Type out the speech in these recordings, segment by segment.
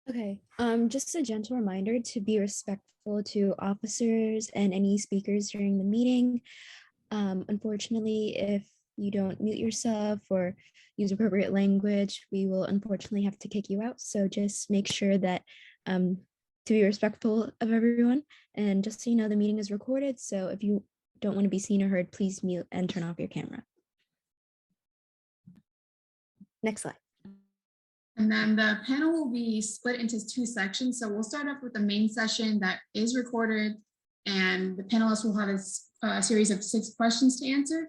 Okay, just a gentle reminder to be respectful to officers and any speakers during the meeting. Unfortunately, if you don't mute yourself or use appropriate language, we will unfortunately have to kick you out. So just make sure that to be respectful of everyone. And just so you know, the meeting is recorded. So if you don't want to be seen or heard, please mute and turn off your camera. Next slide. And then the panel will be split into two sections. So we'll start off with the main session that is recorded, and the panelists will have a series of 6 questions to answer.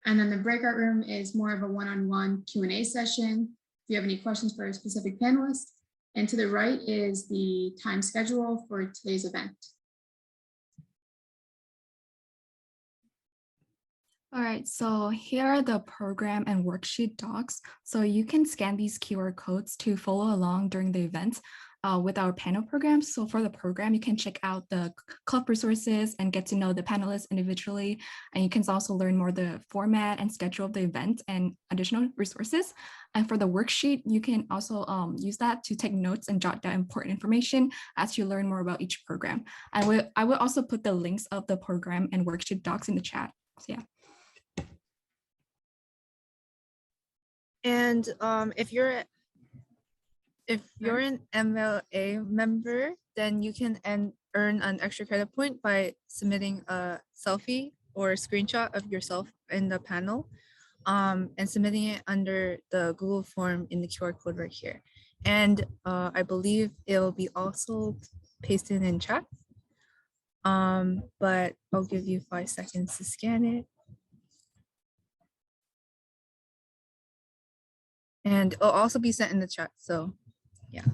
And then the breakout room is more of a one-on-one Q&A session. If you have any questions for a specific panelist. And to the right is the time schedule for today's event. All right, so here are the program and worksheet docs. So you can scan these QR codes to follow along during the event with our panel programs. So for the program, you can check out the club resources and get to know the panelists individually. And you can also learn more the format and schedule of the event and additional resources. And for the worksheet, you can also use that to take notes and jot down important information as you learn more about each program. I will also put the links of the program and worksheet docs in the chat. So yeah. And if you're an MOA member, then you can earn an extra credit point by submitting a selfie or a screenshot of yourself in the panel and submitting it under the Google form in the QR code right here. And I believe it will be also pasted in chat. But I'll give you 5 seconds to scan it. And it'll also be sent in the chat, so yeah.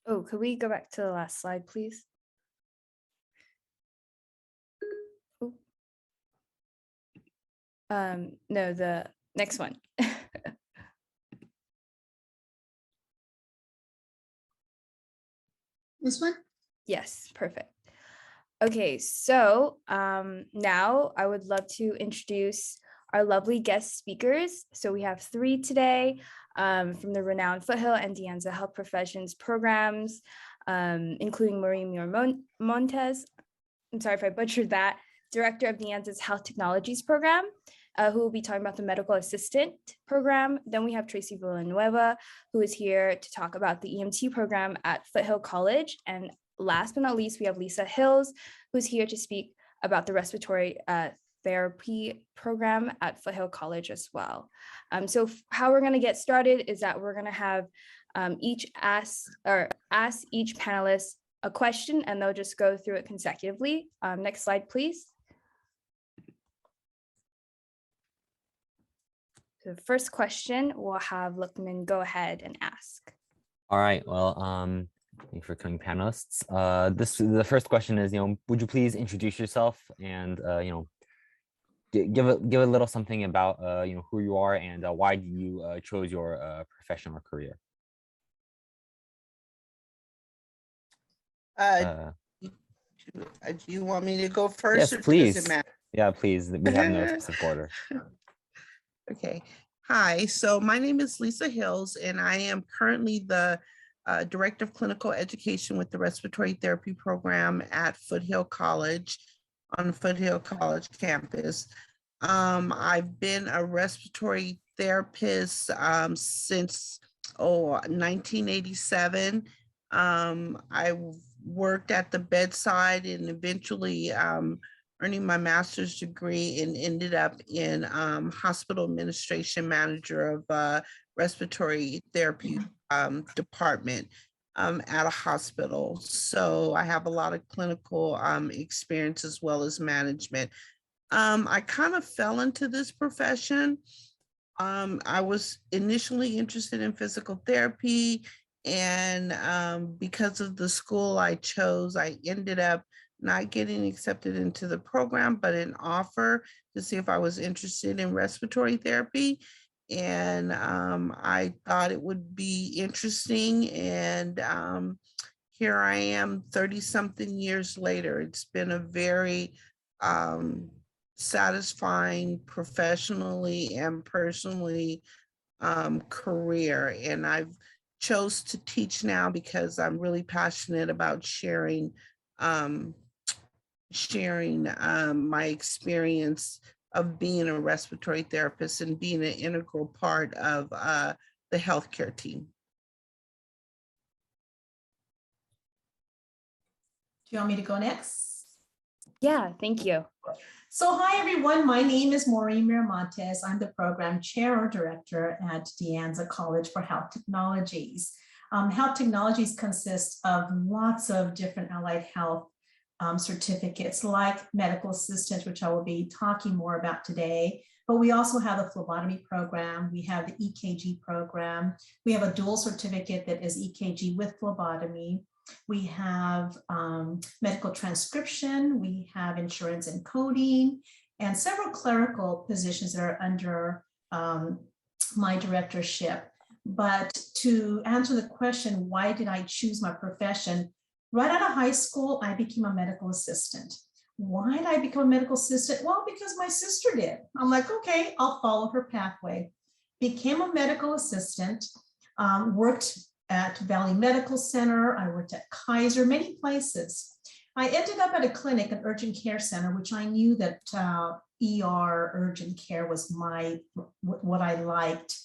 Oh, could we go back to the last slide, please? Oh. No, the next one. This one? Yes, perfect. Okay, so now I would love to introduce our lovely guest speakers. So we have 3 today from the renowned Foothill and Anza Health Professions programs, including Maureen Miramontes. I'm sorry if I butchered that, director of the Anza's Health Technologies program, who will be talking about the medical assistant program. Then we have Tracy Villanueva, who is here to talk about the EMT program at Foothill College. And last but not least, we have Lisa Hills, who's here to speak about the respiratory therapy program at Foothill College as well. So how we're going to get started is that we're going to have each ask each panelist a question, and they'll just go through it consecutively. Next slide, please. So the first question, we'll have Lukman go ahead and ask. All right. Well, thank you for coming, panelists. The first question is, would you please introduce yourself and give a little something about who you are and why you chose your profession or career. Do you want me to go first? Yes, please. Yeah, please. We have no specific order. Okay. Hi. So my name is Lisa Hills, and I am currently the Director of Clinical Education with the Respiratory Therapy Program at Foothill College on Foothill College campus. I've been a respiratory therapist since 1987. I worked at the bedside and eventually earning my master's degree and ended up in hospital administration manager of respiratory therapy department at a hospital. So I have a lot of clinical experience as well as management. I kind of fell into this profession. I was initially interested in physical therapy, and because of the school I chose, I ended up not getting accepted into the program, but an offer to see if I was interested in respiratory therapy. And I thought it would be interesting. And here I am 30-something years later. It's been a very satisfying professionally and personally career. And I've chose to teach now because I'm really passionate about sharing my experience of being a respiratory therapist and being an integral part of the healthcare team. Do you want me to go next? Yeah, thank you. So hi, everyone. My name is Maureen Miramontes. I'm the program chair or director at the Anza College for Health Technologies. Health Technologies consists of lots of different allied health certificates like medical assistant, which I will be talking more about today. But we also have the phlebotomy program. We have the EKG program. We have a dual certificate that is EKG with phlebotomy. We have medical transcription. We have insurance and coding, and several clerical positions that are under my directorship. But to answer the question, why did I choose my profession? Right out of high school, I became a medical assistant. Why did I become a medical assistant? Well, because my sister did. I'm like, okay, I'll follow her pathway. Became a medical assistant, worked at Valley Medical Center. I worked at Kaiser, many places. I ended up at a clinic, an urgent care center, which I knew that ER urgent care was what I liked.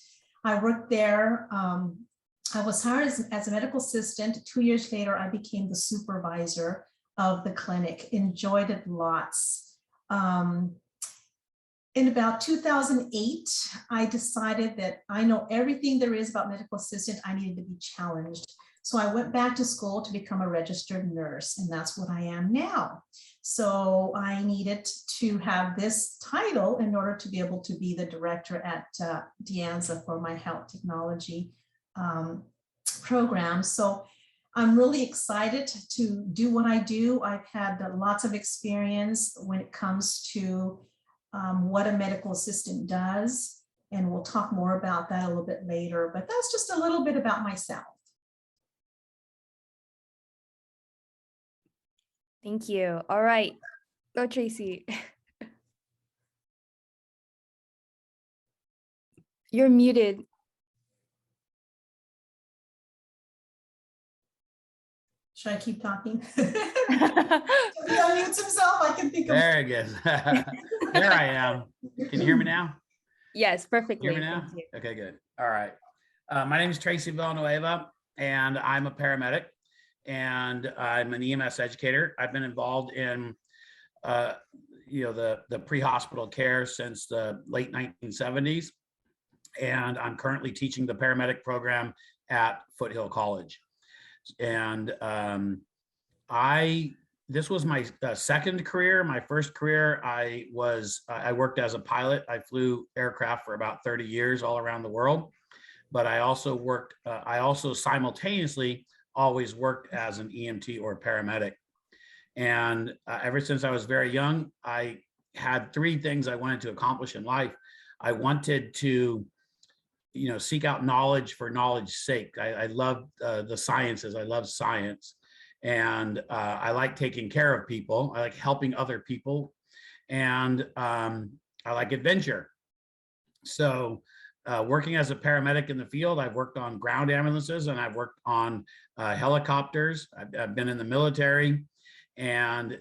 I worked there. I was hired as a medical assistant. 2 years later, I became the supervisor of the clinic. Enjoyed it lots. In about 2008, I decided that I know everything there is about medical assistant. I needed to be challenged. So I went back to school to become a registered nurse, and that's what I am now. So I needed to have this title in order to be able to be the director at Anza for my health technology program. So I'm really excited to do what I do. I've had lots of experience when it comes to what a medical assistant does, and we'll talk more about that a little bit later, but that's just a little bit about myself. Thank you. All right, go Tracy. You're muted. Should I keep talking? He unmutes himself. I can think of. There it goes. There I am. Can you hear me now? Yes, perfectly. Hear me now? Okay, good. All right. My name is Tracy Villanueva, and I'm a paramedic, and I'm an EMS educator. I've been involved in, the pre-hospital care since the late 1970s, and I'm currently teaching the paramedic program at Foothill College. And this was my second career. My first career, I worked as a pilot. I flew aircraft for about 30 years all around the world, but I also simultaneously always worked as an EMT or paramedic. And ever since I was very young, I had three things I wanted to accomplish in life. I wanted to seek out knowledge for knowledge's sake. I love the sciences. I love science. And I like taking care of people. I like helping other people. And I like adventure. So working as a paramedic in the field, I've worked on ground ambulances and I've worked on helicopters. I've been in the military. And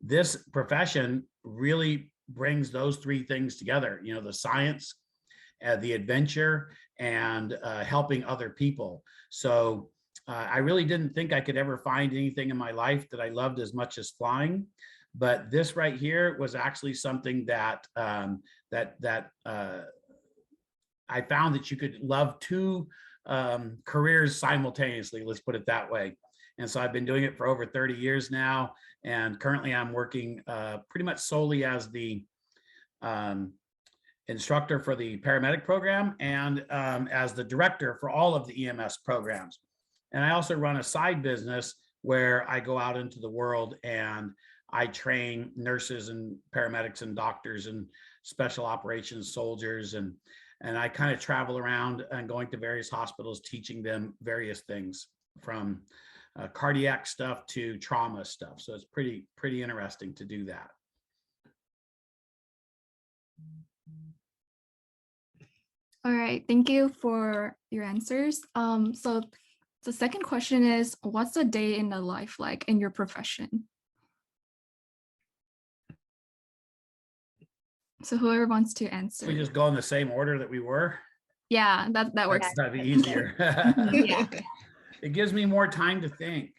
this profession really brings those three things together. The science, the adventure, and helping other people. So I really didn't think I could ever find anything in my life that I loved as much as flying, but this right here was actually something that I found that you could love two careers simultaneously. Let's put it that way. And so I've been doing it for over 30 years now, and currently I'm working pretty much solely as the instructor for the paramedic program and as the director for all of the EMS programs. And I also run a side business where I go out into the world and I train nurses and paramedics and doctors and special operations soldiers. And I kind of travel around and going to various hospitals, teaching them various things from cardiac stuff to trauma stuff. So it's pretty interesting to do that. All right, thank you for your answers. So the second question is, what's a day in the life like in your profession? So whoever wants to answer. We just go in the same order that we were. Yeah, that works. That'd be easier. Yeah. It gives me more time to think.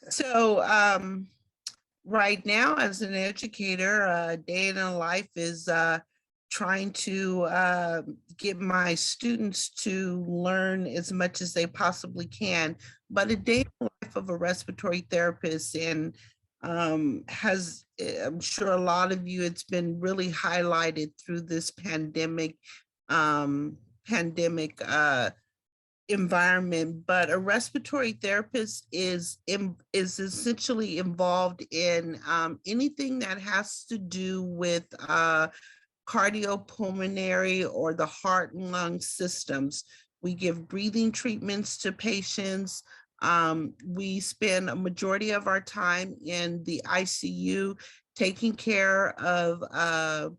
So right now, as an educator, a day in a life is trying to get my students to learn as much as they possibly can. But a day in the life of a respiratory therapist and has, I'm sure a lot of you, it's been really highlighted through this pandemic environment, but a respiratory therapist is essentially involved in anything that has to do with cardiopulmonary or the heart and lung systems. We give breathing treatments to patients. We spend a majority of our time in the ICU taking care of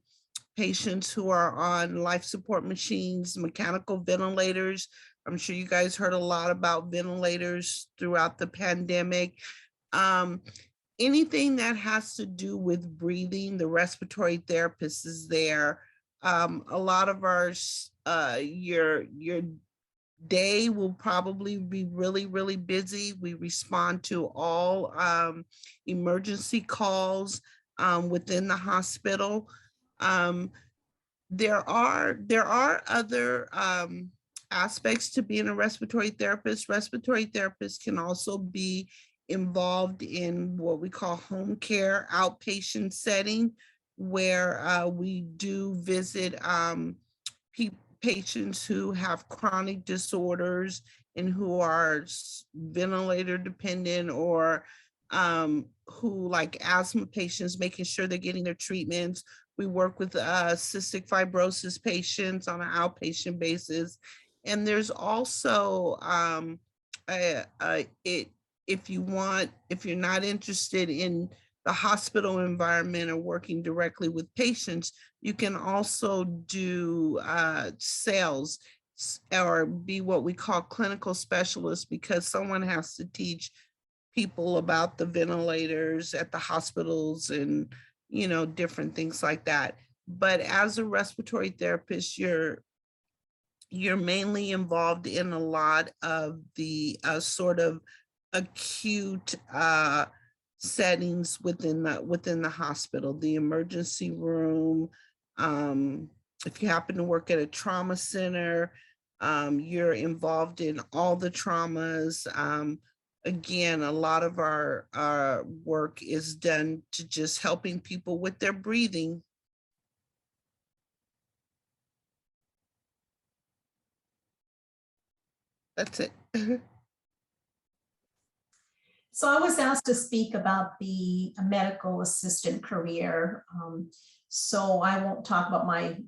patients who are on life support machines, mechanical ventilators. I'm sure you guys heard a lot about ventilators throughout the pandemic. Anything that has to do with breathing, the respiratory therapist is there. A lot of our, your day will probably be really, really busy. We respond to all emergency calls within the hospital. There are other aspects to being a respiratory therapist. Respiratory therapists can also be involved in what we call home care outpatient setting, where we do visit patients who have chronic disorders and who are ventilator dependent, or who, like asthma patients, making sure they're getting their treatments. We work with cystic fibrosis patients on an outpatient basis. And there's also, if you're not interested in the hospital environment or working directly with patients, you can also do sales or be what we call clinical specialists, because someone has to teach people about the ventilators at the hospitals and, you know, different things like that. But as a respiratory therapist, you're mainly involved in a lot of the sort of acute settings within the hospital, the emergency room. If you happen to work at a trauma center, you're involved in all the traumas. Again, a lot of our work is done to just helping people with their breathing. That's it. So I was asked to speak about the medical assistant career. So I won't talk about my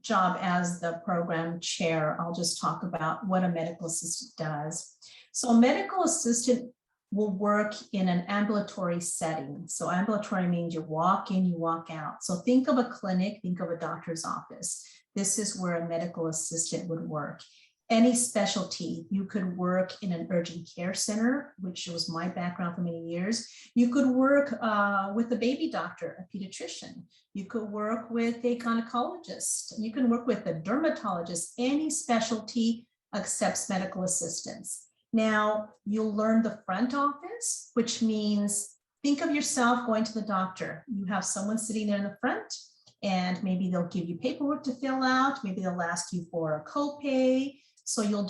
job as the program chair. I'll just talk about what a medical assistant does. So a medical assistant will work in an ambulatory setting. So ambulatory means you walk in, you walk out. So think of a clinic, think of a doctor's office. This is where a medical assistant would work. Any specialty, you could work in an urgent care center, which was my background for many years. You could work with a baby doctor, a pediatrician. You could work with a gynecologist. You can work with a dermatologist. Any specialty accepts medical assistants. Now, you'll learn the front office, which means think of yourself going to the doctor. You have someone sitting there in the front, and maybe they'll give you paperwork to fill out. Maybe they'll ask you for a copay. So you'll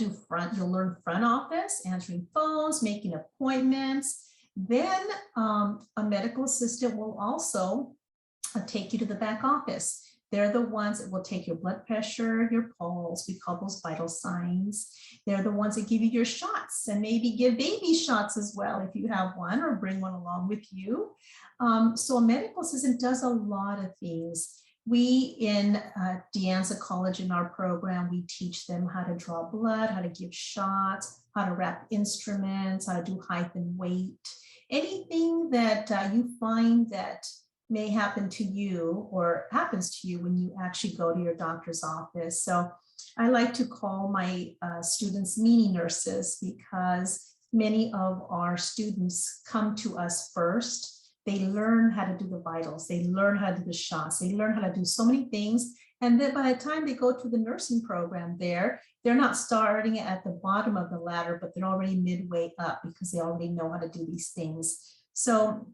learn front office, answering phones, making appointments. Then a medical assistant will also take you to the back office. They're the ones that will take your blood pressure, your pulse, we call those vital signs. They're the ones that give you your shots and maybe give baby shots as well if you have one, or bring one along with you. So a medical assistant does a lot of things. We in De Anza College in our program, we teach them how to draw blood, how to give shots, how to wrap instruments, how to do height and weight. Anything that you find that may happen to you or happens to you when you actually go to your doctor's office. So I like to call my students mini nurses, because many of our students come to us first. They learn how to do the vitals, they learn how to do the shots, they learn how to do so many things. And then by the time they go to the nursing program they're not starting at the bottom of the ladder, but they're already midway up because they already know how to do these things. So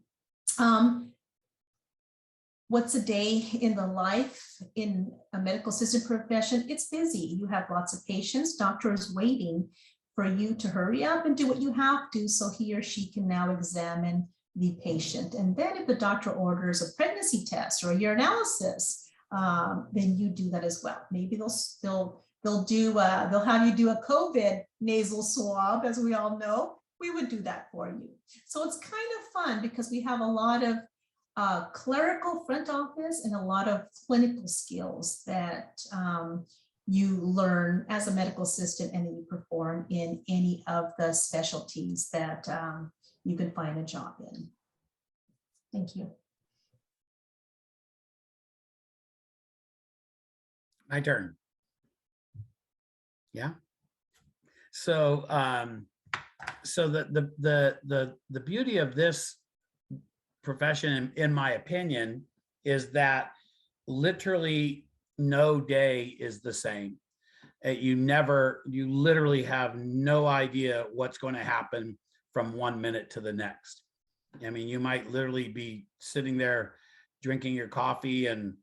what's a day in the life in a medical assistant profession? It's busy. You have lots of patients. Doctor is waiting for you to hurry up and do what you have to, so he or she can now examine the patient. And then if the doctor orders a pregnancy test or a urinalysis, then you do that as well. Maybe they'll have you do a COVID nasal swab, as we all know. We would do that for you. So it's kind of fun because we have a lot of clerical front office and a lot of clinical skills that you learn as a medical assistant and then you perform in any of the specialties that you can find a job in. Thank you. My turn. Yeah. So so the beauty of this profession, in my opinion, is that literally no day is the same. You literally have no idea what's going to happen from 1 minute to the next. I mean, you might literally be sitting there drinking your coffee and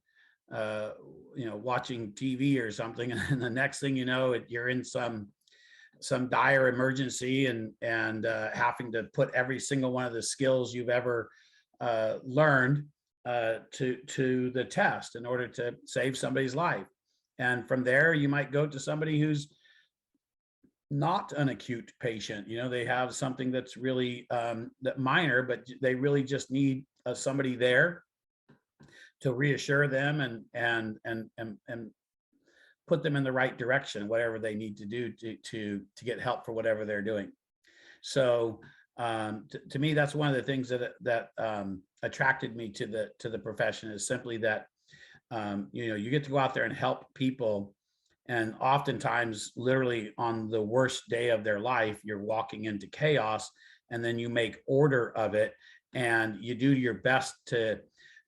watching TV or something, and the next thing you know, you're in some dire emergency and having to put every single one of the skills you've ever learned to the test in order to save somebody's life. And from there, you might go to somebody who's not an acute patient. They have something that's really that minor, but they really just need somebody there to reassure them and put them in the right direction, whatever they need to do to get help for whatever they're doing. So to me, that's one of the things that attracted me to the profession, is simply that you get to go out there and help people. And oftentimes, literally on the worst day of their life, you're walking into chaos, and then you make order of it, and you do your best to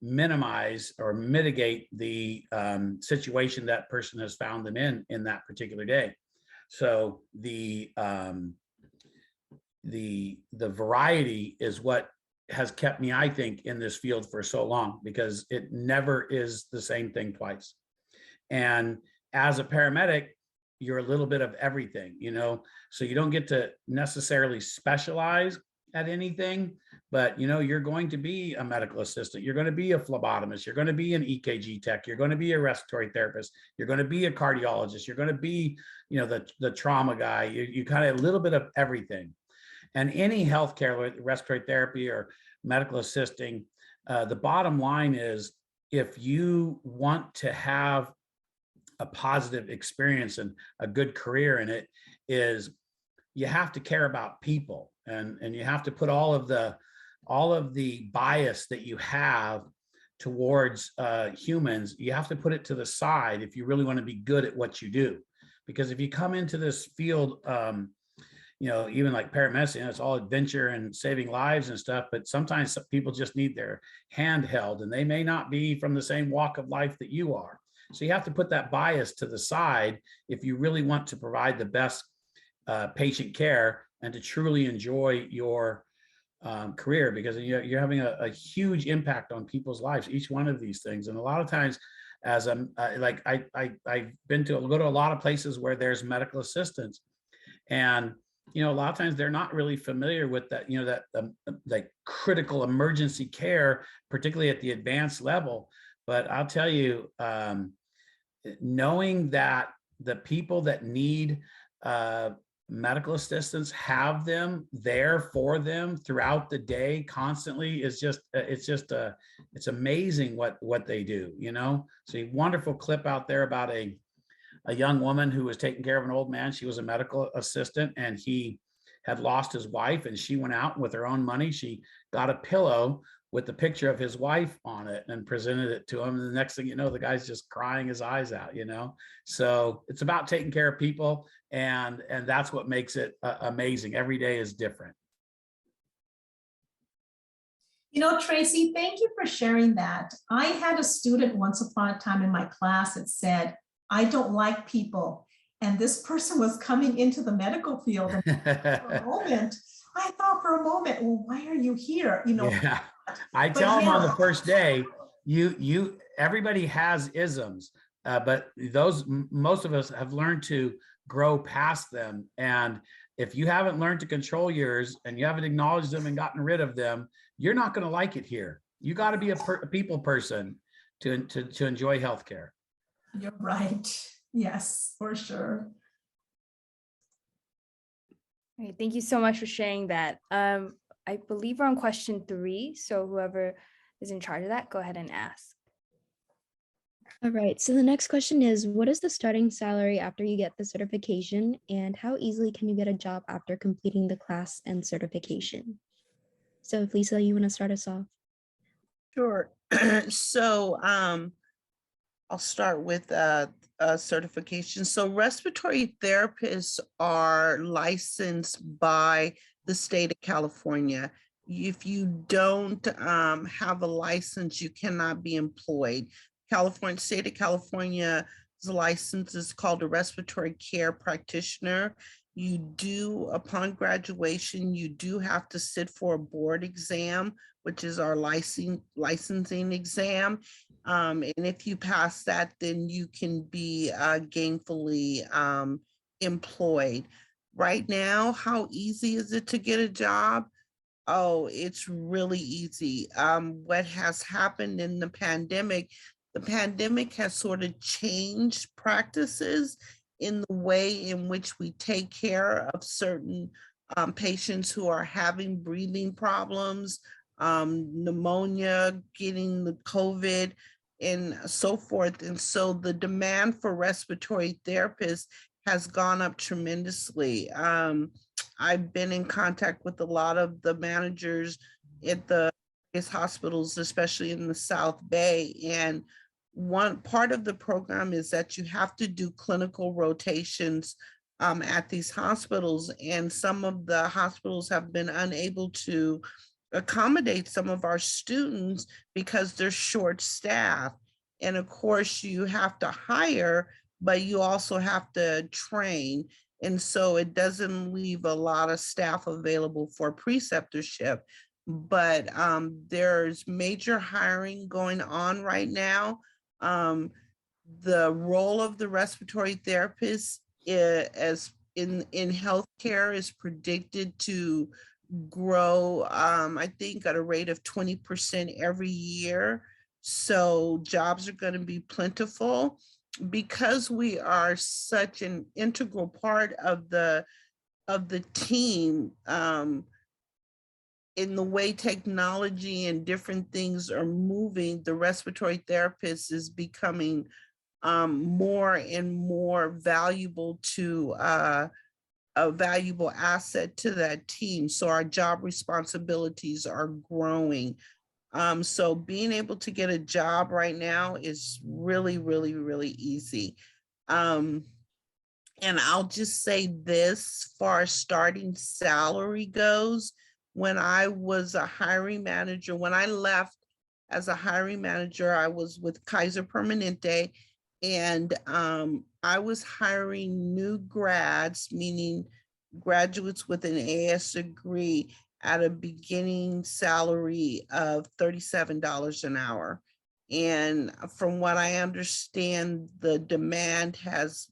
minimize or mitigate the situation that person has found them in that particular day. So the variety is what has kept me, I think, in this field for so long, because it never is the same thing twice. And as a paramedic, you're a little bit of everything, so you don't get to necessarily specialize at anything, but you're going to be a medical assistant, you're going to be a phlebotomist, you're going to be an EKG tech, you're going to be a respiratory therapist, you're going to be a cardiologist, you're going to be the trauma guy. You kind of a little bit of everything. And any healthcare, respiratory therapy or medical assisting, the bottom line is, if you want to have a positive experience and a good career in it, is you have to care about people, and you have to put all of the bias that you have towards humans, you have to put it to the side if you really want to be good at what you do. Because if you come into this field, even like paramedicine, it's all adventure and saving lives and stuff, but sometimes people just need their hand held, and they may not be from the same walk of life that you are. So you have to put that bias to the side if you really want to provide the best patient care and to truly enjoy your career, because you're having a huge impact on people's lives, each one of these things. And a lot of times, as I've been to go to a lot of places where there's medical assistants, and a lot of times they're not really familiar with that, like critical emergency care, particularly at the advanced level. But I'll tell you, knowing that the people that need medical assistants have them there for them throughout the day constantly is just, it's amazing what they do, So a wonderful clip out there about a young woman who was taking care of an old man. She was a medical assistant, and he had lost his wife, and she went out with her own money. She got a pillow with the picture of his wife on it and presented it to him. And the next thing you know, the guy's just crying his eyes out, you know? So it's about taking care of people. And that's what makes it amazing. Every day is different. You know, Tracy, thank you for sharing that. I had a student once upon a time in my class that said, I don't like people. And this person was coming into the medical field. And for a moment, I thought for a moment, well, why are you here? You know, yeah. I tell them on the first day, everybody has isms, but most of us have learned to grow past them. And if you haven't learned to control yours and you haven't acknowledged them and gotten rid of them, you're not going to like it here. You got to be a people person to enjoy healthcare. You're right. Yes, for sure. All right, thank you so much for sharing that. I believe we're on question 3. So whoever is in charge of that, go ahead and ask. All right, so the next question is, what is the starting salary after you get the certification, and how easily can you get a job after completing the class and certification? So if Lisa, you want to start us off? Sure. So I'll start with certification. So respiratory therapists are licensed by the state of California. If you don't have a license, you cannot be employed. State of California's license is called a respiratory care practitioner. You do, upon graduation, you do have to sit for a board exam, which is our licensing exam. And if you pass that, then you can be gainfully employed. Right now, how easy is it to get a job? Oh, it's really easy. What has happened in the pandemic has sort of changed practices in the way in which we take care of certain patients who are having breathing problems, pneumonia, getting the COVID, and so forth. And so the demand for respiratory therapists has gone up tremendously. I've been in contact with a lot of the managers at the hospitals, especially in the South Bay. And one part of the program is that you have to do clinical rotations at these hospitals. And some of the hospitals have been unable to accommodate some of our students because they're short staffed. And of course, you have to hire, but you also have to train. And so it doesn't leave a lot of staff available for preceptorship. But there's major hiring going on right now. The role of the respiratory therapist as in healthcare is predicted to grow, I think, at a rate of 20% every year. So jobs are going to be plentiful. Because we are such an integral part of the team, in the way technology and different things are moving, the respiratory therapist is becoming more and more valuable to a valuable asset to that team. So our job responsibilities are growing. So being able to get a job right now is really, really, really easy. And I'll just say this, as far as starting salary goes, when I was a hiring manager, when I left as a hiring manager, I was with Kaiser Permanente, and I was hiring new grads, meaning graduates with an AS degree, at a beginning salary of $37 an hour. And from what I understand, the demand has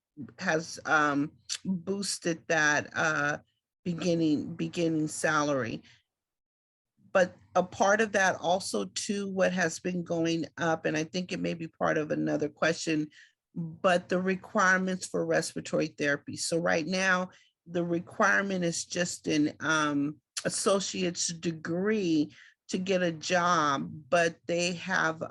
boosted that beginning salary. But a part of that also too, what has been going up, and I think it may be part of another question, but the requirements for respiratory therapy. So right now, the requirement is just an associate's degree to get a job, but they have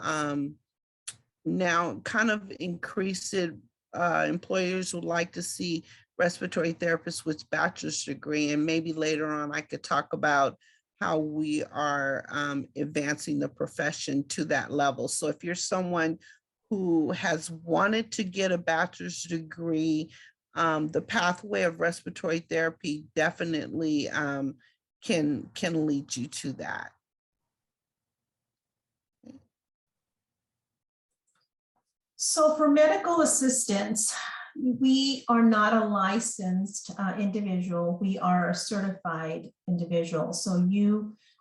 now kind of increased it. Employers would like to see respiratory therapists with bachelor's degree, and maybe later on I could talk about how we are advancing the profession to that level. So if you're someone who has wanted to get a bachelor's degree, the pathway of respiratory therapy definitely can lead you to that. So for medical assistants, we are not a licensed individual. We are a certified individual. So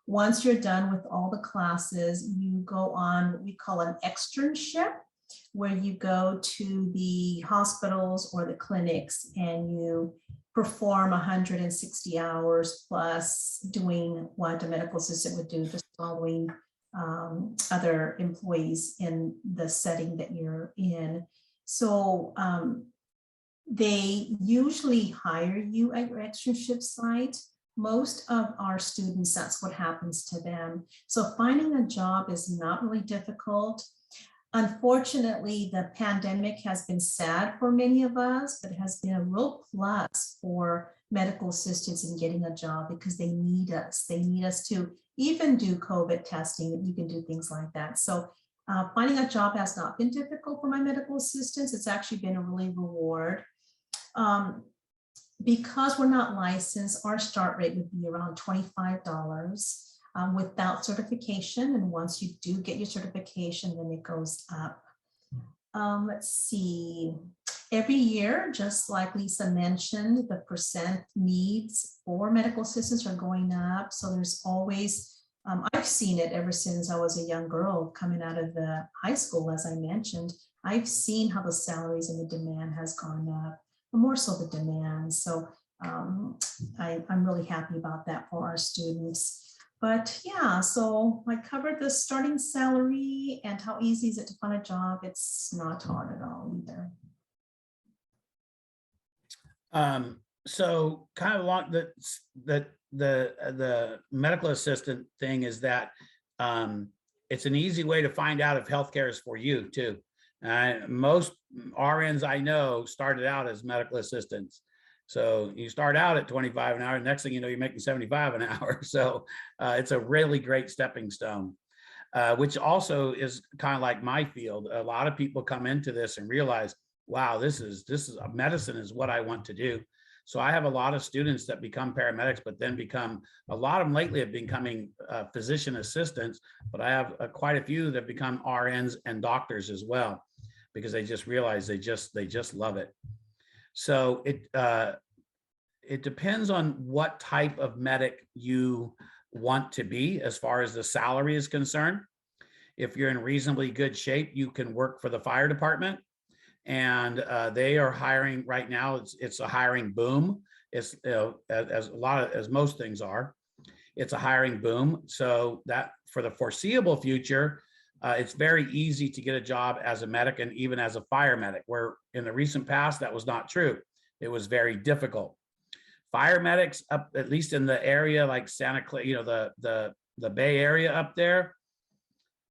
once you're done with all the classes, you go on what we call an externship, where you go to the hospitals or the clinics and you perform 160 hours plus doing what a medical assistant would do, just following other employees in the setting that you're in. So they usually hire you at your externship site. Most of our students, that's what happens to them. So finding a job is not really difficult. Unfortunately, the pandemic has been sad for many of us, but it has been a real plus for medical assistants in getting a job because they need us. They need us to even do COVID testing. You can do things like that. So finding a job has not been difficult for my medical assistants. It's actually been a really reward. Because we're not licensed, our start rate would be around $25 without certification. And once you do get your certification, then it goes up. Let's see. Every year, just like Lisa mentioned, the percent needs for medical assistants are going up. So there's always, I've seen it ever since I was a young girl coming out of the high school, as I mentioned. I've seen how the salaries and the demand has gone up, more so the demand. So I'm really happy about that for our students. But yeah, so I covered the starting salary and how easy is it to find a job. It's not hard at all either. So kind of along the medical assistant thing is that it's an easy way to find out if healthcare is for you too. Most RNs I know started out as medical assistants. So you start out at 25 an hour, next thing you know, you're making 75 an hour. So it's a really great stepping stone, which also is kind of like my field. A lot of people come into this and realize, wow, this is medicine is what I want to do. So I have a lot of students that become paramedics, but then a lot of them lately have becoming physician assistants, but I have quite a few that become RNs and doctors as well, because they just realize they just love it. So it depends on what type of medic you want to be as far as the salary is concerned. If you're in reasonably good shape, you can work for the fire department, and they are hiring right now. It's a hiring boom. It's as most things are. It's a hiring boom. So that for the foreseeable future, it's very easy to get a job as a medic and even as a fire medic, where in the recent past, that was not true. It was very difficult. Fire medics up, at least in the area like Santa Clara, the Bay Area up there,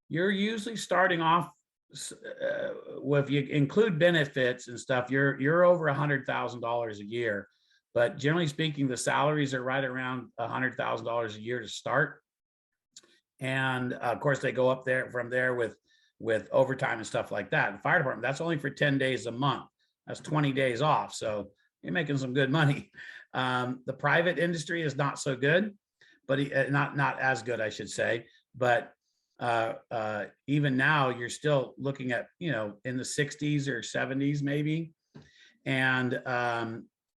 you're usually starting off, if you include benefits and stuff, you're over $100,000 a year. But generally speaking, the salaries are right around $100,000 a year to start. And of course, they go up there from there with overtime and stuff like that. The fire department, that's only for 10 days a month. That's 20 days off. So you're making some good money. The private industry is not so good, but not as good, I should say. But even now, you're still looking at, in the 60s or 70s maybe. And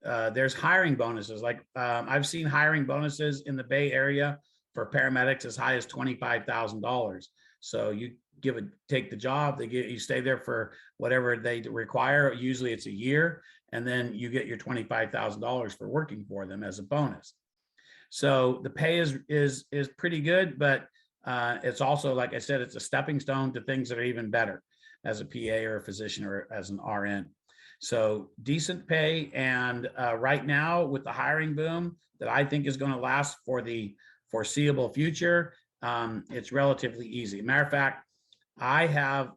there's hiring bonuses. Like I've seen hiring bonuses in the Bay Area for paramedics as high as $25,000. So you take the job, you stay there for whatever they require. Usually it's a year, and then you get your $25,000 for working for them as a bonus. So the pay is pretty good, but it's also, like I said, it's a stepping stone to things that are even better as a PA or a physician or as an RN. So decent pay, and right now with the hiring boom that I think is going to last for the foreseeable future, it's relatively easy. Matter of fact, I have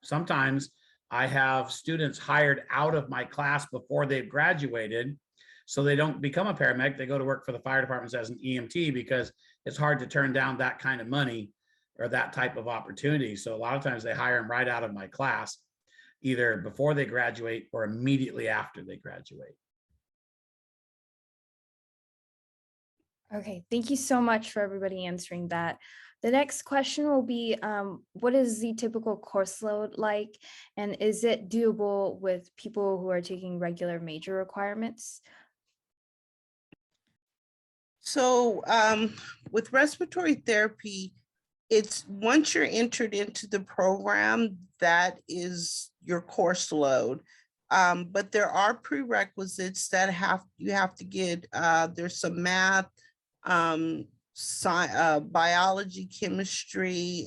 sometimes I have students hired out of my class before they've graduated So they don't become a paramedic. They go to work for the fire departments as an EMT because it's hard to turn down that kind of money or that type of opportunity. So a lot of times they hire them right out of my class, either before they graduate or immediately after they graduate. Okay, thank you so much for everybody answering that. The next question will be, what is the typical course load like? And is it doable with people who are taking regular major requirements? So with respiratory therapy, it's once you're entered into the program, that is your course load. But there are prerequisites that you have to get. There's some math, biology, chemistry,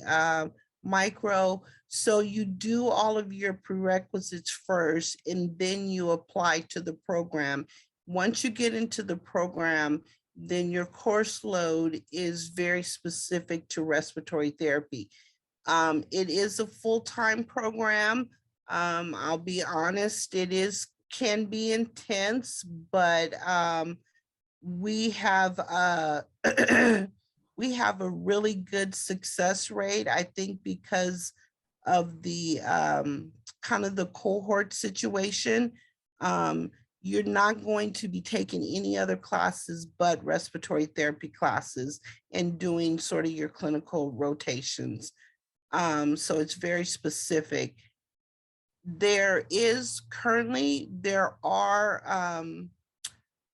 micro. So you do all of your prerequisites first, and then you apply to the program. Once you get into the program, then your course load is very specific to respiratory therapy. It is a full-time program. I'll be honest, can be intense, but we have we have a really good success rate, I think, because of the kind of the cohort situation. You're not going to be taking any other classes but respiratory therapy classes and doing sort of your clinical rotations. So it's very specific. There are,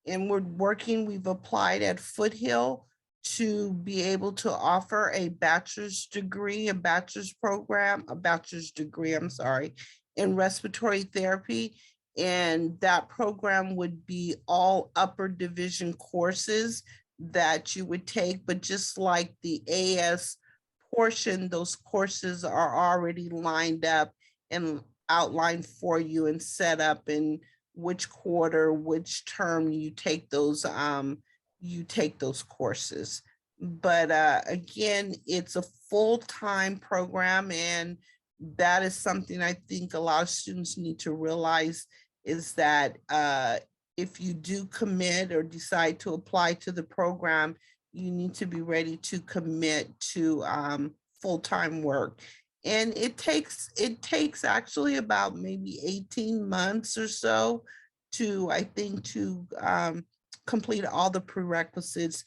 and we've applied at Foothill to be able to offer a bachelor's degree, I'm sorry, in respiratory therapy. And that program would be all upper division courses that you would take, but just like the AS portion, those courses are already lined up and outlined for you and set up in which quarter, which term you take those courses. But again, it's a full-time program, and that is something I think a lot of students need to realize, is that if you do commit or decide to apply to the program, you need to be ready to commit to full-time work. And it takes actually about maybe 18 months or so to complete all the prerequisites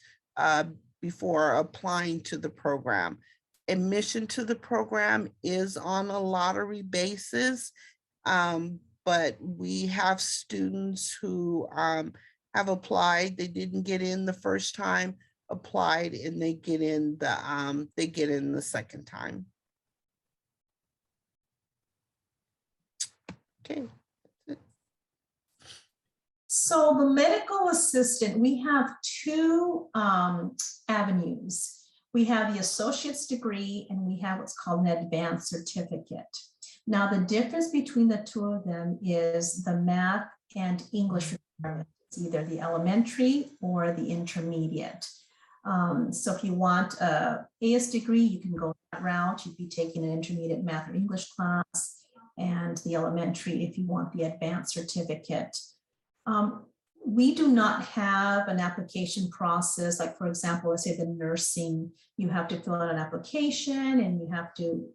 before applying to the program. Admission to the program is on a lottery basis, but we have students who have applied, they didn't get in the first time, applied, and they get in the second time. Okay. So the medical assistant, we have two avenues. We have the associate's degree and we have what's called an advanced certificate. Now, the difference between the two of them is the math and English requirement. It's either the elementary or the intermediate. So if you want an AS degree, you can go that route. You'd be taking an intermediate math or English class, and the elementary if you want the advanced certificate. We do not have an application process, like for example, let's say the nursing, you have to fill out an application and you have to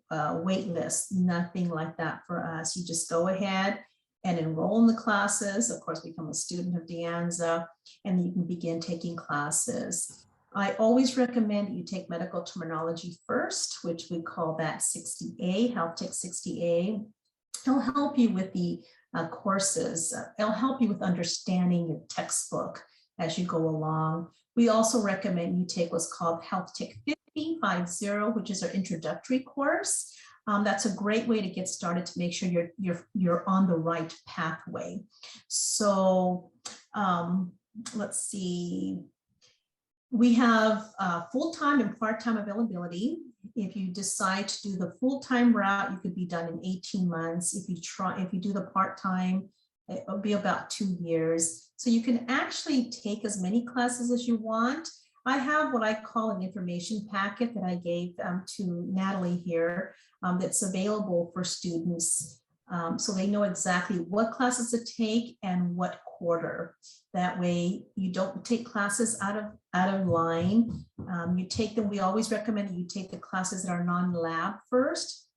wait list, nothing like that for us. You just go ahead and enroll in the classes, of course, become a student of Anza, and you can begin taking classes. I always recommend you take medical terminology first, which we call that 60A, Health Tech 60A. It'll help you with the courses. It'll help you with understanding your textbook as you go along. We also recommend you take what's called Health Tech 50, which is our introductory course. That's a great way to get started to make sure you're on the right pathway. So let's see. We have full-time and part-time availability. If you decide to do the full-time route, you could be done in 18 months. If you do the part-time, it'll be about 2 years. So you can actually take as many classes as you want. I have what I call an information packet that I gave to Natalie here that's available for students. So they know exactly what classes to take and what quarter. That way you don't take classes out of line. You take them, we always recommend you take the classes that are non-lab first,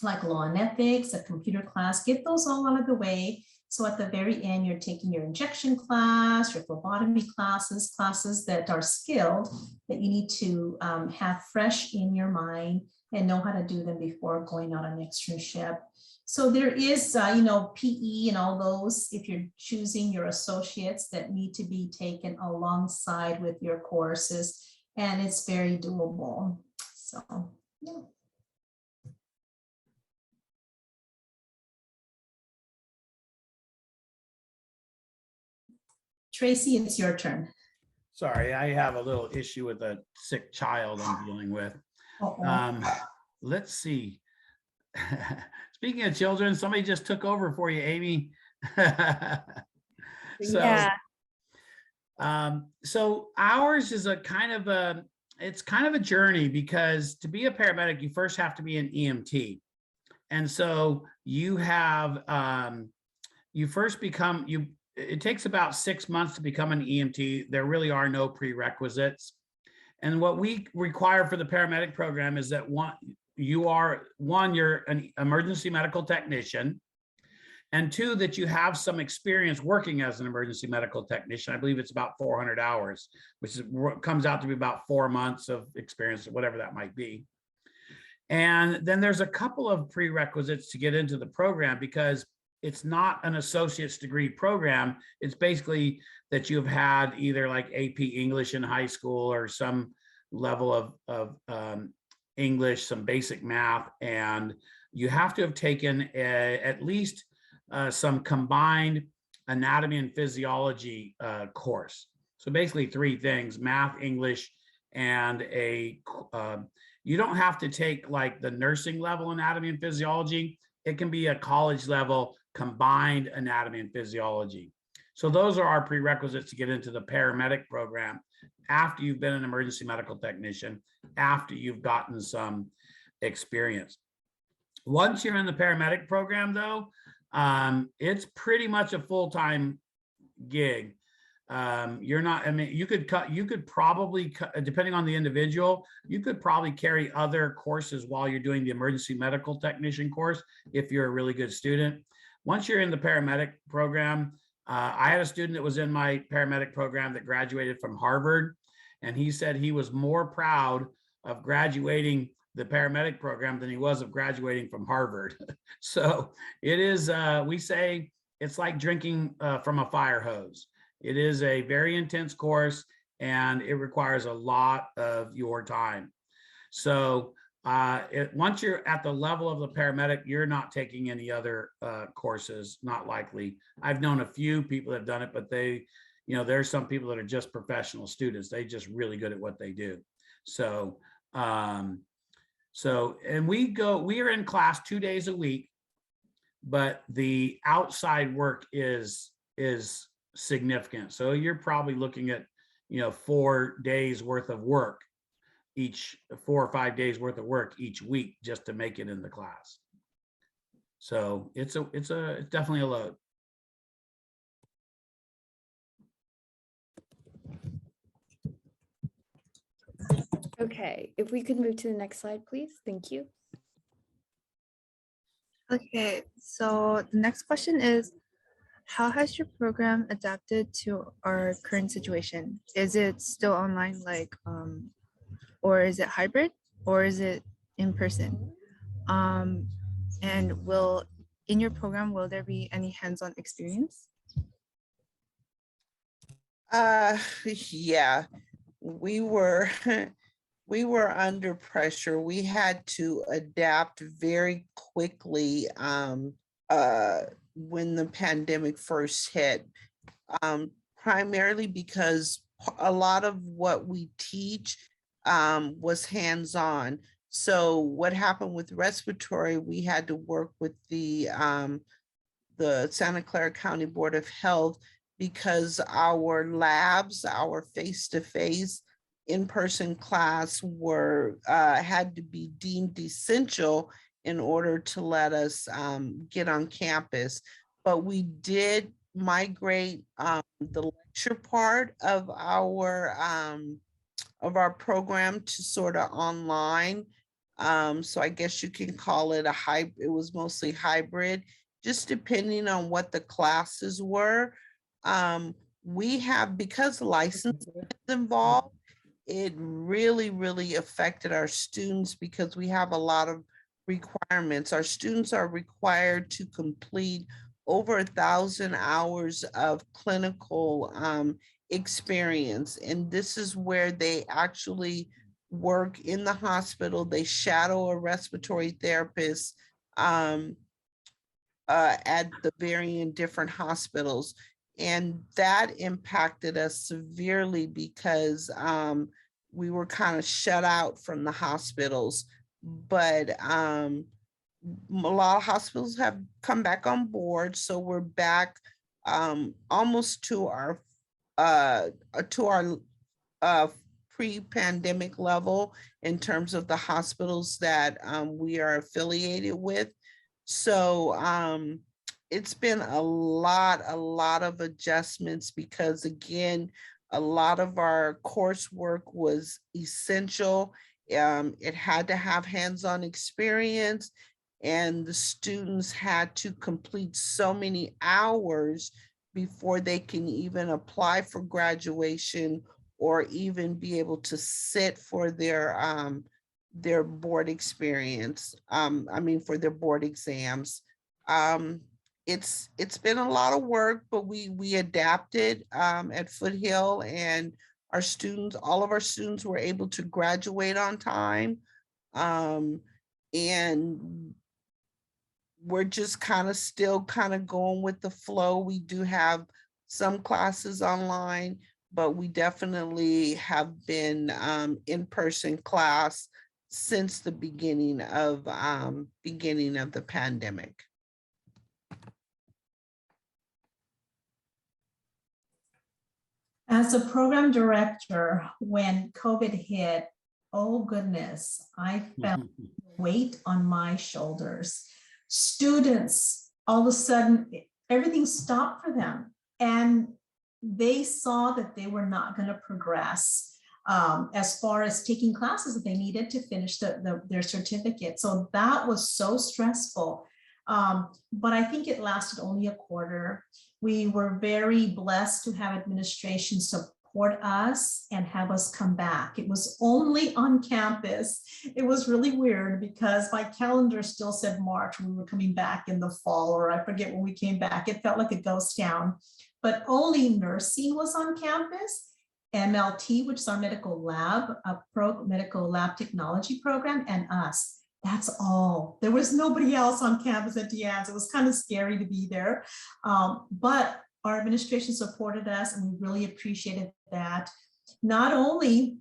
like law and ethics, a computer class, get those all out of the way. So at the very end, you're taking your injection class, your phlebotomy classes, classes that are skilled that you need to have fresh in your mind and know how to do them before going on an externship. So there is, PE and all those, if you're choosing your associates, that need to be taken alongside with your courses, and it's very doable. So, yeah. Tracy, it's your turn. Sorry, I have a little issue with a sick child I'm dealing with. Let's see. Speaking of children, somebody just took over for you, Amy. Yeah. So ours is it's kind of a journey, because to be a paramedic, you first have to be an EMT. And so you have, it takes about 6 months to become an EMT. There really are no prerequisites. And what we require for the paramedic program is that you're an emergency medical technician, and two, that you have some experience working as an emergency medical technician. I believe it's about 400 hours, which comes out to be about 4 months of experience, whatever that might be. And then there's a couple of prerequisites to get into the program, because it's not an associate's degree program. It's basically that you've had either like AP English in high school or some level of English, some basic math, and you have to have taken at least some combined anatomy and physiology course. So basically 3 things: math, English, and you don't have to take like the nursing level anatomy and physiology. It can be a college level combined anatomy and physiology. So those are our prerequisites to get into the paramedic program after you've been an emergency medical technician, after you've gotten some experience. Once you're in the paramedic program, though, it's pretty much a full-time gig. You could probably, depending on the individual, you could probably carry other courses while you're doing the emergency medical technician course if you're a really good student. Once you're in the paramedic program, I had a student that was in my paramedic program that graduated from Harvard, and he said he was more proud of graduating the paramedic program than he was of graduating from Harvard. So it is, we say it's like drinking from a fire hose. It is a very intense course, and it requires a lot of your time. So once you're at the level of the paramedic, you're not taking any other courses, not likely. I've known a few people that have done it, but there's some people that are just professional students. They're just really good at what they do. So, and we are in class 2 days a week, but the outside work is significant. So you're probably looking at, 4 days worth of work, 4 or 5 days worth of work each week just to make it in the class. So it's definitely a load. Okay, if we could move to the next slide, please. Thank you. Okay, so the next question is, how has your program adapted to our current situation? Is it still online, or is it hybrid, or is it in person? And in your program, will there be any hands-on experience? Yeah, we were under pressure. We had to adapt very quickly when the pandemic first hit, primarily because a lot of what we teach was hands-on. So what happened with respiratory, we had to work with the Santa Clara County Board of Health, because our labs, our face-to-face in-person class had to be deemed essential in order to let us get on campus. But we did migrate the lecture part of our program to sort of online. So I guess you can call it a hybrid. It was mostly hybrid, just depending on what the classes were. We have, because license is involved, it really, really affected our students because we have a lot of requirements. Our students are required to complete over 1,000 hours of clinical experience. And this is where they actually work in the hospital. They shadow a respiratory therapist at the varying different hospitals. And that impacted us severely because we were kind of shut out from the hospitals. But a lot of hospitals have come back on board. So we're back almost to our pre-pandemic level in terms of the hospitals that we are affiliated with. So it's been a lot of adjustments because, again, a lot of our coursework was essential. It had to have hands-on experience, and the students had to complete so many hours before they can even apply for graduation or even be able to sit for their board experience. For their board exams. It's been a lot of work, but we adapted at Foothill, and all of our students were able to graduate on time. And we're just still going with the flow. We do have some classes online, but we definitely have been in-person class since the beginning of the pandemic. As a program director, when COVID hit, oh goodness, I felt weight on my shoulders. Students, all of a sudden, everything stopped for them. And they saw that they were not going to progress as far as taking classes that they needed to finish their certificate. So that was so stressful. But I think it lasted only a quarter. We were very blessed to have administration support us and have us come back. It was only on campus. It was really weird because my calendar still said March. We were coming back in the fall, or I forget when we came back. It felt like a ghost town, but only nursing was on campus. MLT, which is our medical lab, medical lab technology program, and us. That's all. There was nobody else on campus at De Anza. It was kind of scary to be there. But our administration supported us, and we really appreciated that. Not only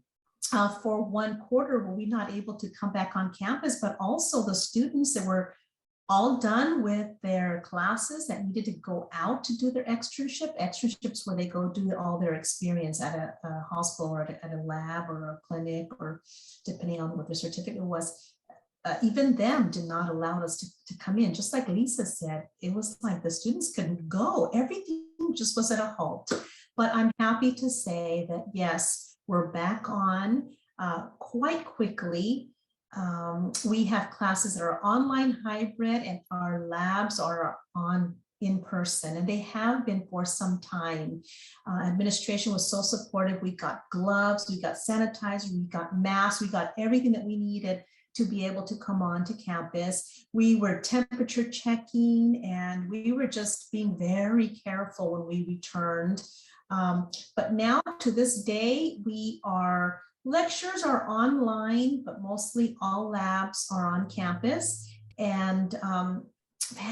for one quarter were we not able to come back on campus, but also the students that were all done with their classes that needed to go out to do their externships where they go do all their experience at a hospital or at a lab or a clinic, or depending on what their certificate was. Even them did not allow us to come in. Just like Lisa said, it was like the students couldn't go. Everything just was at a halt. But I'm happy to say that, yes, we're back on quite quickly. We have classes that are online hybrid, and our labs are on in person, and they have been for some time. Administration was so supportive. We got gloves, we got sanitizer, we got masks, we got everything that we needed to be able to come on to campus. We were temperature checking, and we were just being very careful when we returned. But now to this day, lectures are online, but mostly all labs are on campus. And I've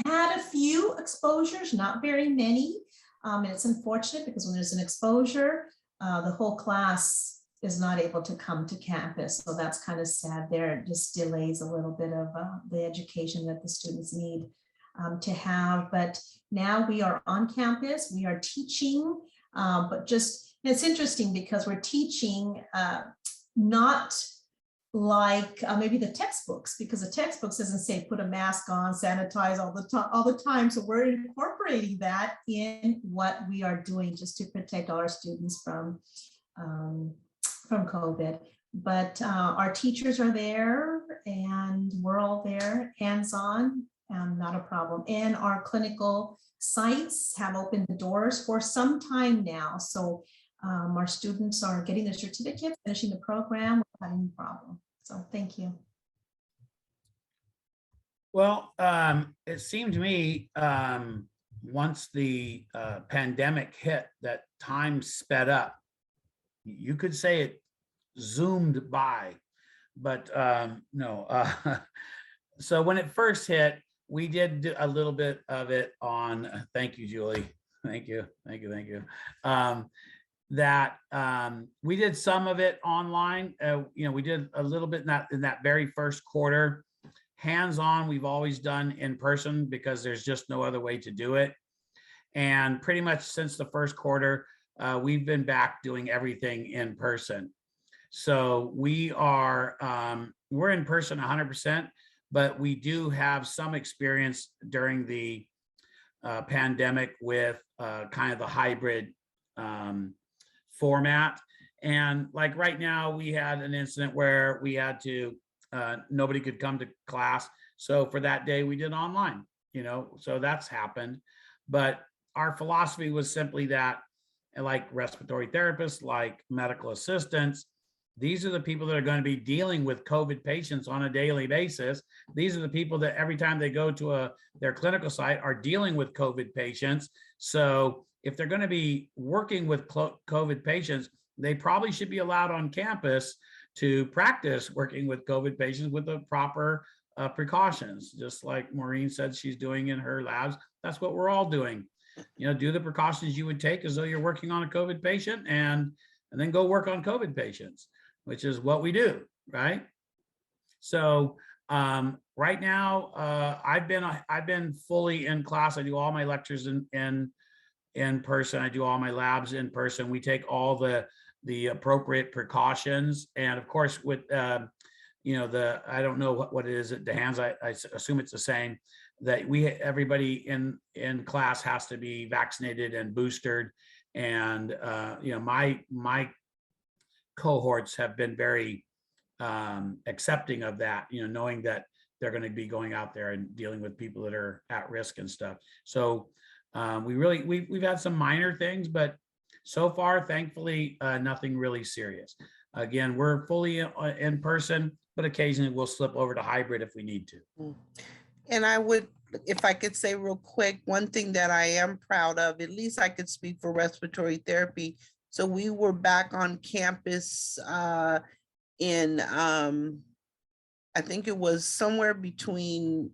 had a few exposures, not very many. And it's unfortunate because when there's an exposure, the whole class is not able to come to campus. So that's kind of sad there. It just delays a little bit of the education that the students need to have. But now we are on campus, we are teaching, but just, it's interesting because we're teaching not like maybe the textbooks, because the textbooks doesn't say put a mask on, sanitize all the time. So we're incorporating that in what we are doing just to protect all our students from COVID. But our teachers are there and we're all there, hands-on, not a problem. And our clinical sites have opened the doors for some time now. So our students are getting their certificates, finishing the program without any problem. So thank you. Well, it seemed to me once the pandemic hit that time sped up. You could say it zoomed by, but no. So when it first hit, we did do a little bit of it on, thank you, Julie. Thank you. We did some of it online. We did a little bit in that very first quarter. Hands-on, we've always done in person because there's just no other way to do it. And pretty much since the first quarter, we've been back doing everything in person. So we're in person 100%, but we do have some experience during the pandemic with kind of the hybrid format. And like right now, we had an incident where we had to, nobody could come to class. So for that day, we did online, so that's happened. But our philosophy was simply that, like respiratory therapists, like medical assistants, these are the people that are going to be dealing with COVID patients on a daily basis. These are the people that every time they go to their clinical site are dealing with COVID patients. So if they're going to be working with COVID patients, they probably should be allowed on campus to practice working with COVID patients with the proper precautions, just like Maureen said she's doing in her labs. That's what we're all doing. Do the precautions you would take as though you're working on a COVID patient, and then go work on COVID patients, which is what we do, right? So right now, I've been fully in class. I do all my lectures in person. I do all my labs in person. We take all the appropriate precautions, and of course, with I don't know what it is at the HAMS. I assume it's the same. That everybody in class has to be vaccinated and boosted, and my cohorts have been very accepting of that, knowing that they're going to be going out there and dealing with people that are at risk and stuff. So we've had some minor things, but so far, thankfully, nothing really serious. Again, we're fully in person, but occasionally we'll slip over to hybrid if we need to. And I would, if I could say real quick, one thing that I am proud of, at least I could speak for respiratory therapy. So we were back on campus in, I think it was somewhere between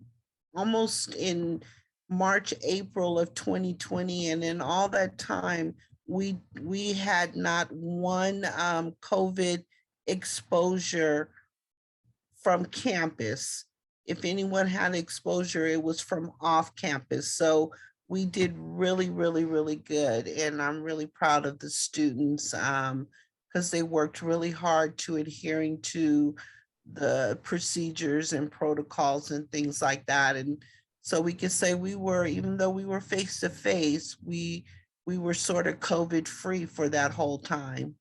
almost in March, April of 2020. And in all that time, we had not one COVID exposure from campus. If anyone had exposure, it was from off campus. So we did really, really, really good. And I'm really proud of the students because they worked really hard to adhering to the procedures and protocols and things like that. And so we could say we were, even though we were face to face, we were sort of COVID free for that whole time.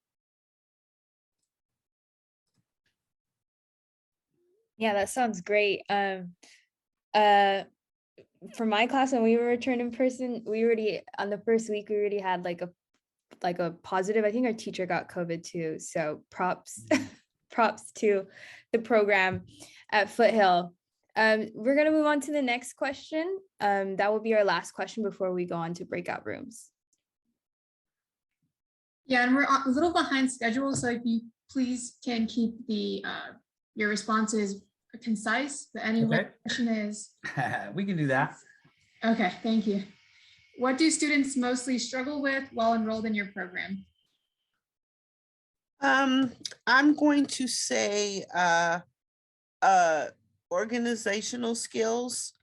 Yeah, that sounds great. For my class, when we were returned in person, we already on the first week we already had like a positive. I think our teacher got COVID too. So props to the program at Foothill. We're gonna move on to the next question. That will be our last question before we go on to breakout rooms. Yeah, and we're a little behind schedule, so if you please can keep the your responses concise. But anyway, Okay. The question is. We can do that. Okay, thank you. What do students mostly struggle with while enrolled in your program? I'm going to say organizational skills.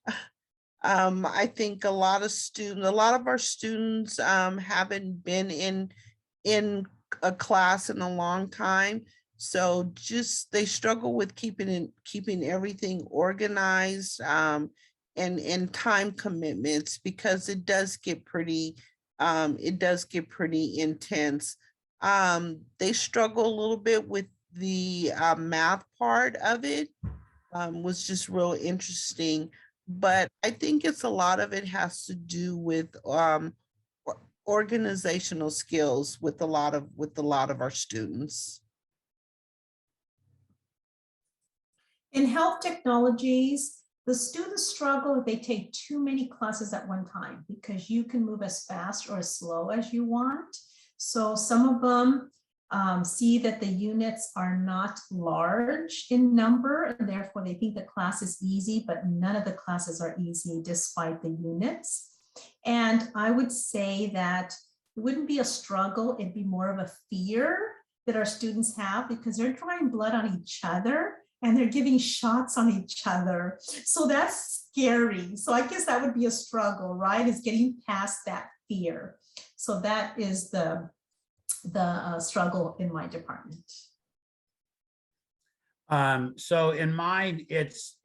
I think a lot of our students haven't been in a class in a long time. So just they struggle with keeping everything organized, and time commitments, because it does get pretty intense. They struggle a little bit with the math part of it. Was just real interesting. But I think it's a lot of it has to do with organizational skills with a lot of our students. In health technologies, the students struggle if they take too many classes at one time, because you can move as fast or as slow as you want. So some of them see that the units are not large in number, and therefore they think the class is easy, but none of the classes are easy despite the units. And I would say that it wouldn't be a struggle, it'd be more of a fear that our students have, because they're drawing blood on each other and they're giving shots on each other. So that's scary. So I guess that would be a struggle, right? Is getting past that fear. So that is the struggle in my department. So in mine, it's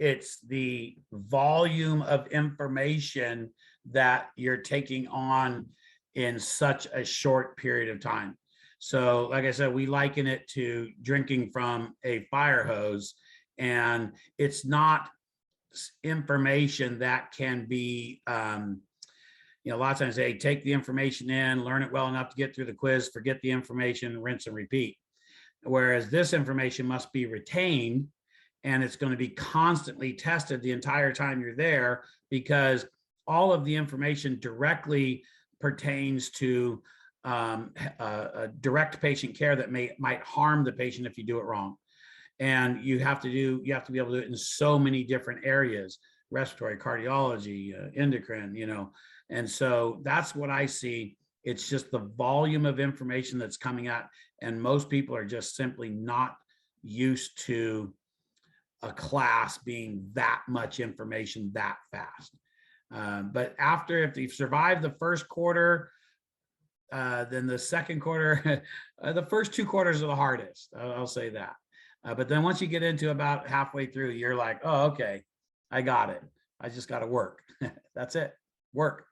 the volume of information that you're taking on in such a short period of time. So like I said, we liken it to drinking from a fire hose, and it's not information that can be, a lot of times they take the information in, learn it well enough to get through the quiz, forget the information, rinse and repeat. Whereas this information must be retained, and it's going to be constantly tested the entire time you're there, because all of the information directly pertains to direct patient care that might harm the patient if you do it wrong. And you have to be able to do it in so many different areas: respiratory, cardiology, endocrine, and so that's what I see. It's just the volume of information that's coming out, and most people are just simply not used to a class being that much information that fast. But if you've survived the first quarter, then the second quarter, the first 2 quarters are the hardest, I'll say that. But then once you get into about halfway through, you're like, oh, okay, I got it. I just got to work. That's it, work.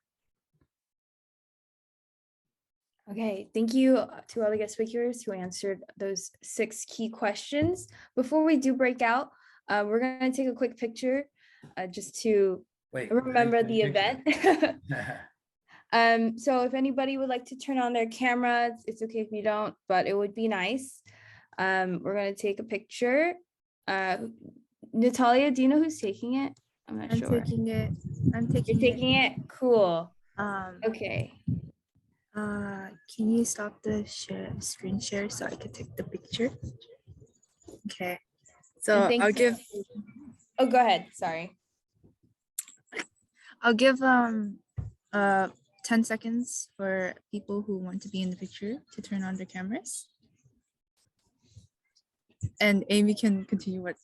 Okay, thank you to all the guest speakers who answered those 6 key questions. Before we do break out, we're going to take a quick picture just to remember the event. So if anybody would like to turn on their cameras, it's okay if you don't, but it would be nice. We're going to take a picture. Natalia, do you know who's taking it? I'm not sure. Taking it. You're taking it? Cool. Okay. Can you stop the screen share so I can take the picture? Okay. So I'll give. Oh, go ahead. Sorry. I'll give 10 seconds for people who want to be in the picture to turn on their cameras. And Amy can continue what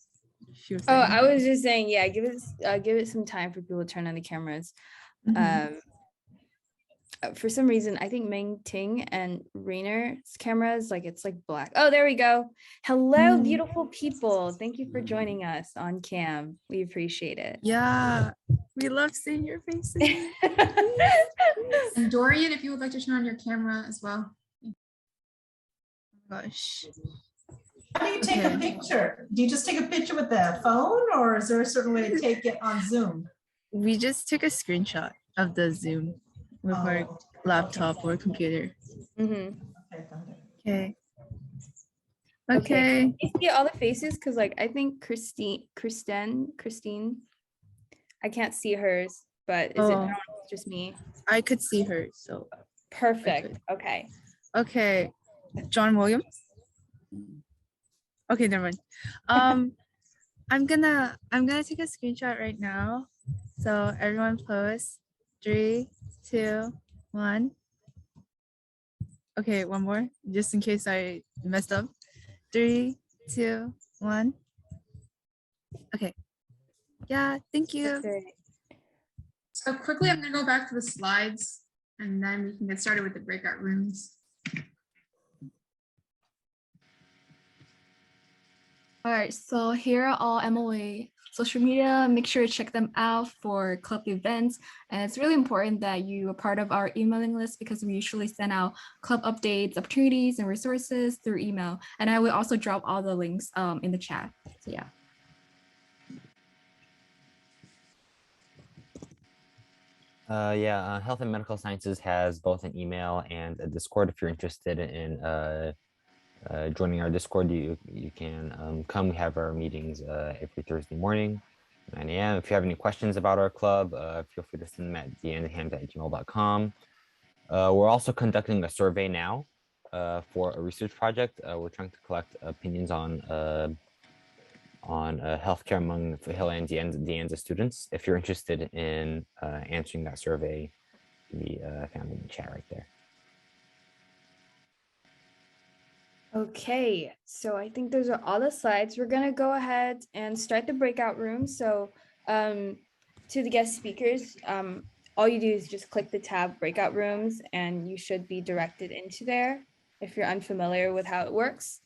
she was saying. Oh, I was just saying, yeah, give it some time for people to turn on the cameras. Mm-hmm. For some reason, I think Meng Ting and Rainer's cameras, it's black. Oh, there we go. Hello, beautiful people. Thank you for joining us on cam. We appreciate it. Yeah, we love seeing your faces. And Dorian, if you would like to turn on your camera as well. Oh gosh. How do you take a picture? Do you just take a picture with the phone, or is there a certain way to take it on Zoom? We just took a screenshot of the Zoom with our laptop or computer. Mm-hmm. Okay. Okay. You see all the faces? Because I think Christine, I can't see hers, but is it not just me? I could see her, so. Perfect. Okay. Okay. John Williams. Okay, never mind. I'm gonna take a screenshot right now. So everyone pose. 3, 2, 1. Okay, one more, just in case I messed up. 3, 2, 1. Okay. Yeah, thank you. So quickly, I'm gonna go back to the slides, and then we can get started with the breakout rooms. All right, so here are all MOA social media. Make sure to check them out for club events. And it's really important that you are part of our emailing list because we usually send out club updates, opportunities, and resources through email. And I will also drop all the links in the chat. So yeah. Health and Medical Sciences has both an email and a Discord. If you're interested in joining our Discord, you can come. We have our meetings every Thursday morning, 9 a.m. If you have any questions about our club, feel free to send them at deanhams@gmail.com. We're also conducting a survey now for a research project. We're trying to collect opinions on healthcare among Foothill and De Anza students. If you're interested in answering that survey, it can be found in the chat right there. Okay, so I think those are all the slides. We're gonna go ahead and start the breakout room. So to the guest speakers, all you do is just click the tab breakout rooms and you should be directed into there if you're unfamiliar with how it works.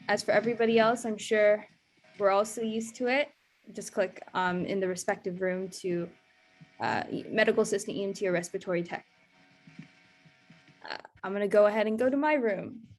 As for everybody else, I'm sure we're also used to it. Just click in the respective room to medical assistant, EMT, or respiratory tech. I'm gonna go ahead and go to my room.